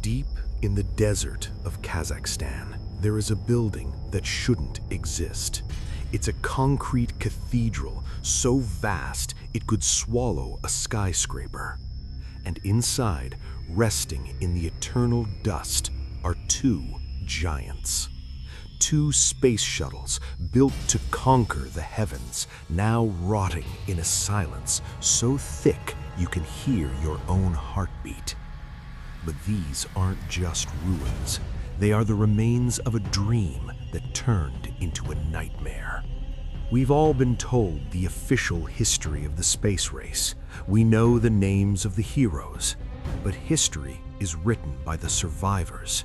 Deep in the desert of Kazakhstan, there is a building that shouldn't exist. It's a concrete cathedral so vast it could swallow a skyscraper. And inside, resting in the eternal dust, are two giants. Two space shuttles built to conquer the heavens, now rotting in a silence so thick you can hear your own heartbeat. But these aren't just ruins. They are the remains of a dream that turned into a nightmare. We've all been told the official history of the space race. We know the names of the heroes, but history is written by the survivors.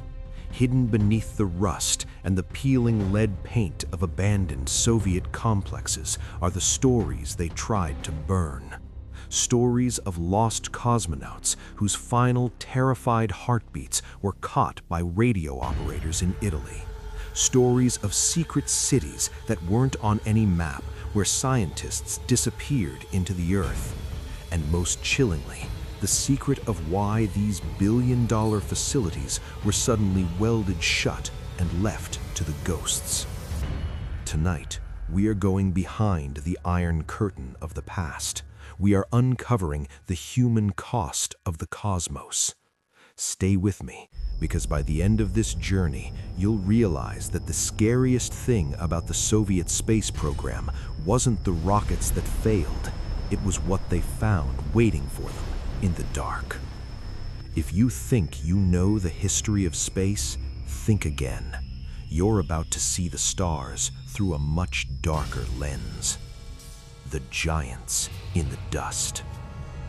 Hidden beneath the rust and the peeling lead paint of abandoned Soviet complexes are the stories they tried to burn. Stories of lost cosmonauts whose final terrified heartbeats were caught by radio operators in Italy. Stories of secret cities that weren't on any map where scientists disappeared into the earth. And most chillingly, the secret of why these billion-dollar facilities were suddenly welded shut and left to the ghosts. Tonight, we are going behind the Iron Curtain of the past. We are uncovering the human cost of the cosmos. Stay with me, because by the end of this journey, you'll realize that the scariest thing about the Soviet space program wasn't the rockets that failed. It was what they found waiting for them in the dark. If you think you know the history of space, think again. You're about to see the stars through a much darker lens. The giants in the dust.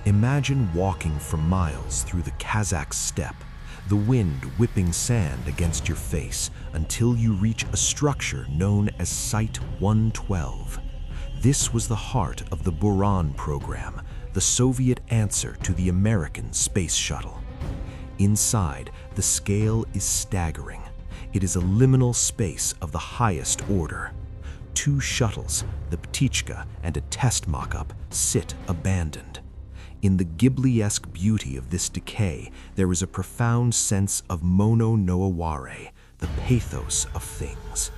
Imagine walking for miles through the Kazakh steppe, the wind whipping sand against your face until you reach a structure known as Site 112. This was the heart of the Buran program, the Soviet answer to the American space shuttle. Inside, the scale is staggering. It is a liminal space of the highest order. Two shuttles, the Ptichka and a test mock-up, sit abandoned. In the Ghibli-esque beauty of this decay, there is a profound sense of mono noaware, the pathos of things.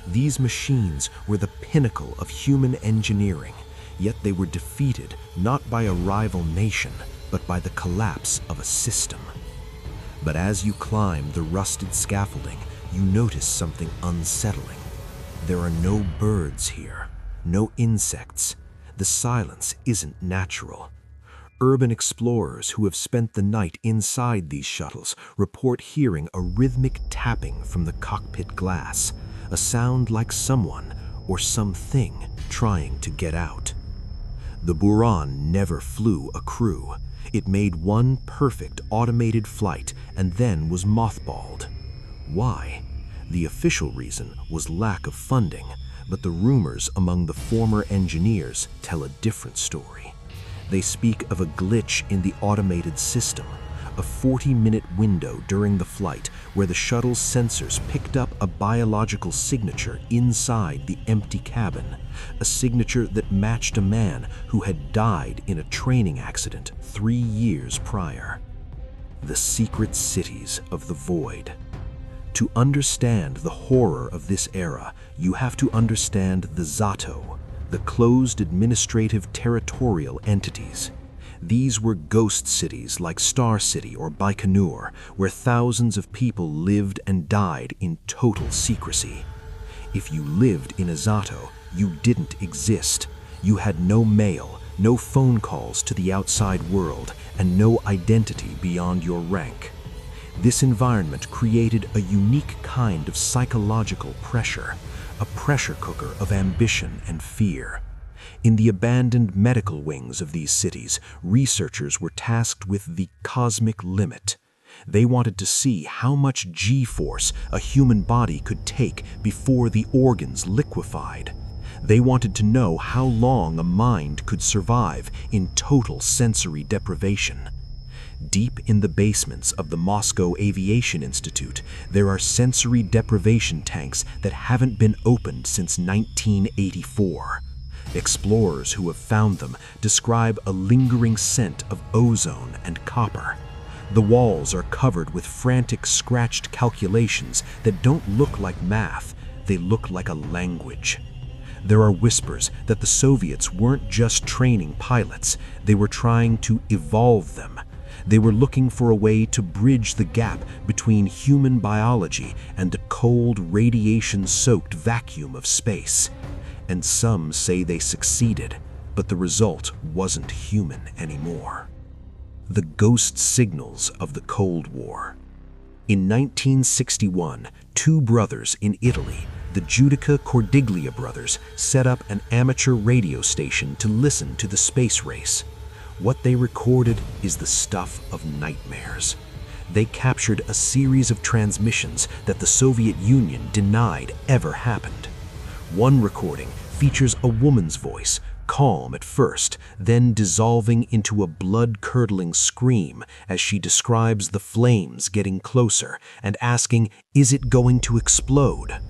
These machines were the pinnacle of human engineering, yet they were defeated not by a rival nation, but by the collapse of a system. But as you climb the rusted scaffolding, you notice something unsettling. There are no birds here, no insects. The silence isn't natural. Urban explorers who have spent the night inside these shuttles report hearing a rhythmic tapping from the cockpit glass, a sound like someone or something trying to get out. The Buran never flew a crew. It made one perfect automated flight and then was mothballed. Why? The official reason was lack of funding, but the rumors among the former engineers tell a different story. They speak of a glitch in the automated system, a 40-minute window during the flight where the shuttle's sensors picked up a biological signature inside the empty cabin, a signature that matched a man who had died in a training accident 3 years prior. The secret cities of the void. To understand the horror of this era, you have to understand the Zato, the closed administrative territorial entities. These were ghost cities like Star City or Baikonur, where thousands of people lived and died in total secrecy. If you lived in a Zato, you didn't exist. You had no mail, no phone calls to the outside world, and no identity beyond your rank. This environment created a unique kind of psychological pressure, a pressure cooker of ambition and fear. In the abandoned medical wings of these cities, researchers were tasked with the cosmic limit. They wanted to see how much G-force a human body could take before the organs liquefied. They wanted to know how long a mind could survive in total sensory deprivation. Deep in the basements of the Moscow Aviation Institute, there are sensory deprivation tanks that haven't been opened since 1984. Explorers who have found them describe a lingering scent of ozone and copper. The walls are covered with frantic, scratched calculations that don't look like math, they look like a language. There are whispers that the Soviets weren't just training pilots, they were trying to evolve them. They were looking for a way to bridge the gap between human biology and the cold, radiation-soaked vacuum of space. And some say they succeeded, but the result wasn't human anymore. The ghost signals of the Cold War. In 1961, two brothers in Italy, the Giudica Cordiglia brothers, set up an amateur radio station to listen to the space race. What they recorded is the stuff of nightmares. They captured a series of transmissions that the Soviet Union denied ever happened. One recording features a woman's voice, calm at first, then dissolving into a blood-curdling scream as she describes the flames getting closer and asking, "Is it going to explode?"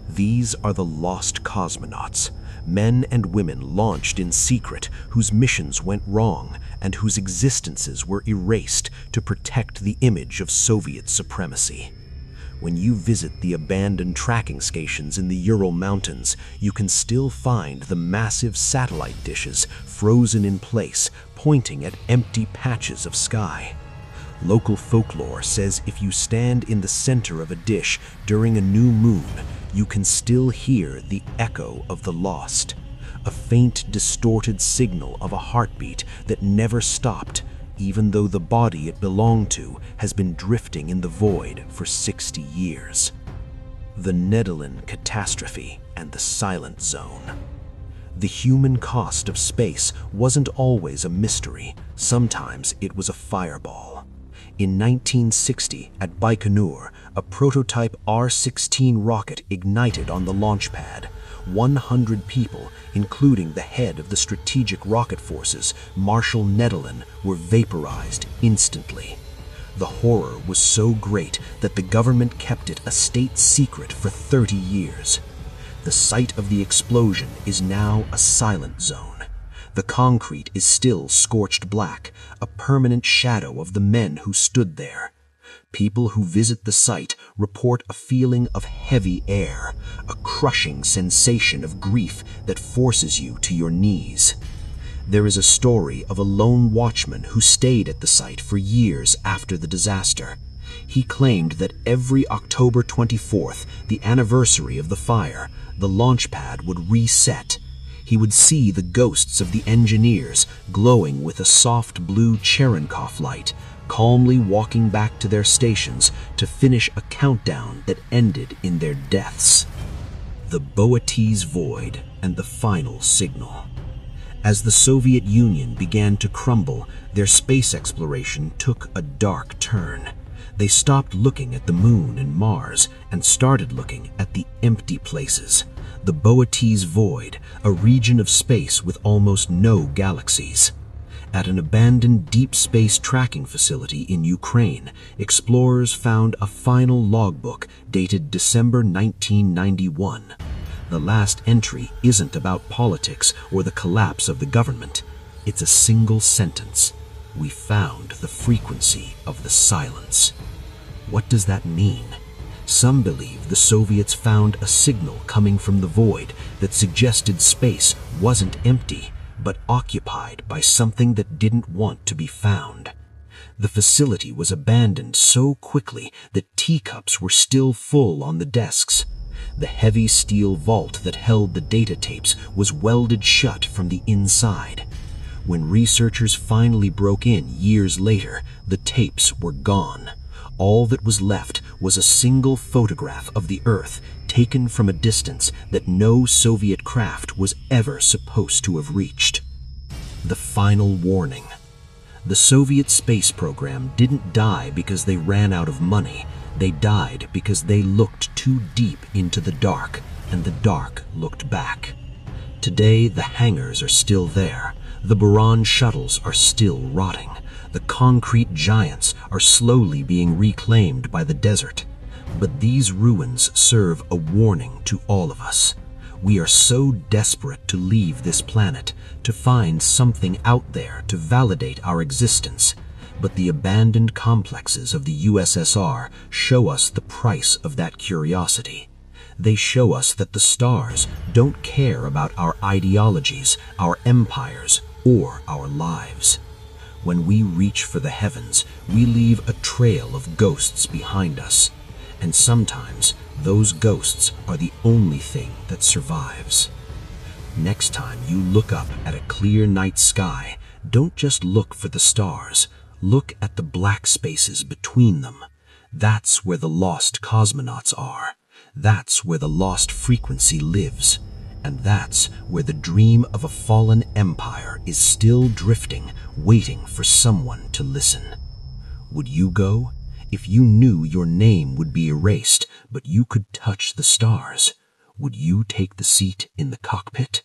These are the Lost Cosmonauts, men and women launched in secret whose missions went wrong and whose existences were erased to protect the image of Soviet supremacy. When you visit the abandoned tracking stations in the Ural Mountains, you can still find the massive satellite dishes frozen in place, pointing at empty patches of sky. Local folklore says if you stand in the center of a dish during a new moon, you can still hear the echo of the lost, a faint, distorted signal of a heartbeat that never stopped, even though the body it belonged to has been drifting in the void for 60 years. The Nedelin catastrophe and the silent zone. The human cost of space wasn't always a mystery. Sometimes it was a fireball. In 1960, at Baikonur, a prototype R-16 rocket ignited on the launch pad. 100 people, including the head of the Strategic Rocket Forces, Marshal Nedelin, were vaporized instantly. The horror was so great that the government kept it a state secret for 30 years. The site of the explosion is now a silent zone. The concrete is still scorched black, a permanent shadow of the men who stood there. People who visit the site report a feeling of heavy air, a crushing sensation of grief that forces you to your knees. There is a story of a lone watchman who stayed at the site for years after the disaster. He claimed that every October 24th, the anniversary of the fire, the launch pad would reset. He would see the ghosts of the engineers glowing with a soft blue Cherenkov light, calmly walking back to their stations to finish a countdown that ended in their deaths. The Boetes Void and the final signal. As the Soviet Union began to crumble, their space exploration took a dark turn. They stopped looking at the Moon and Mars and started looking at the empty places. The Boetes Void, a region of space with almost no galaxies. At an abandoned deep space tracking facility in Ukraine, explorers found a final logbook dated December 1991. The last entry isn't about politics or the collapse of the government. It's a single sentence. We found the frequency of the silence. What does that mean? Some believe the Soviets found a signal coming from the void that suggested space wasn't empty, but occupied by something that didn't want to be found. The facility was abandoned so quickly that teacups were still full on the desks. The heavy steel vault that held the data tapes was welded shut from the inside. When researchers finally broke in years later, the tapes were gone. All that was left was a single photograph of the Earth taken from a distance that no Soviet craft was ever supposed to have reached. The final warning. The Soviet space program didn't die because they ran out of money. They died because they looked too deep into the dark, and the dark looked back. Today, the hangars are still there. The Buran shuttles are still rotting. The concrete giants are slowly being reclaimed by the desert. But these ruins serve a warning to all of us. We are so desperate to leave this planet, to find something out there to validate our existence. But the abandoned complexes of the USSR show us the price of that curiosity. They show us that the stars don't care about our ideologies, our empires, or our lives. When we reach for the heavens, we leave a trail of ghosts behind us. And sometimes, those ghosts are the only thing that survives. Next time you look up at a clear night sky, don't just look for the stars. Look at the black spaces between them. That's where the lost cosmonauts are. That's where the lost frequency lives. And that's where the dream of a fallen empire is still drifting, waiting for someone to listen. Would you go? If you knew your name would be erased, but you could touch the stars, would you take the seat in the cockpit?